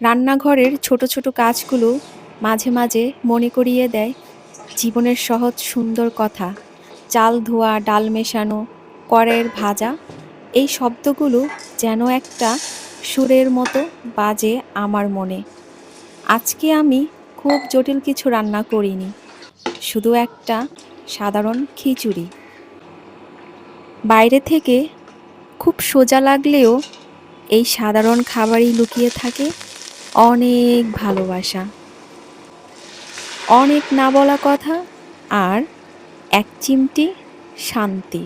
রান্নাঘরের ছোট ছোট কাজগুলো মাঝে মাঝে মনে করিয়ে দেয় জীবনের সহজ সুন্দর কথা। চাল ধোয়া, ডাল মেশানো, কড়াইয়ের ভাজা, এই শব্দগুলো যেন একটা সুরের মতো বাজে আমার মনে। আজকে আমি খুব জটিল কিছু রান্না করিনি, শুধু একটা সাধারণ খিচুড়ি। বাইরে থেকে খুব সোজা লাগলেও এই সাধারণ খাবারই লুকিয়ে থাকে অনেক ভালোবাসা, অনেক না বলা কথা, আর এক চিমটি শান্তি।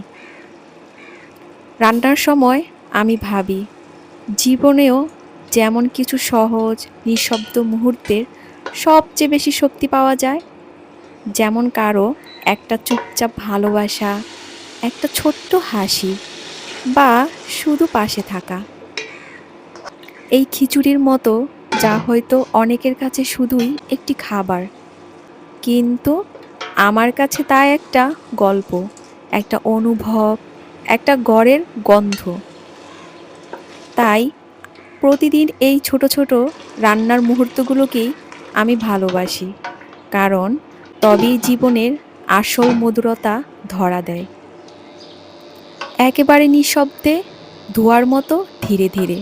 রান্নার সময় আমি ভাবি, জীবনেও যেমন কিছু সহজ নিঃশব্দ মুহূর্তের সবচেয়ে বেশি শক্তি পাওয়া যায়, যেমন কারো একটা চুপচাপ ভালোবাসা, একটা ছোট্ট হাসি, বা শুধু পাশে থাকা। এই খিচুড়ির মতো, যা হয়তো অনেকের কাছে শুধুই একটি খাবার, কিন্তু আমার কাছে তা একটা গল্প, একটা অনুভব, একটা ঘরের গন্ধ। তাই প্রতিদিন এই ছোট ছোট রান্নার মুহূর্তগুলোকেই আমি ভালোবাসি, কারণ তবেই জীবনের আসল মধুরতা ধরা দেয়। একেবারে নিঃশব্দে, ধোঁয়ার মতো ধীরে ধীরে।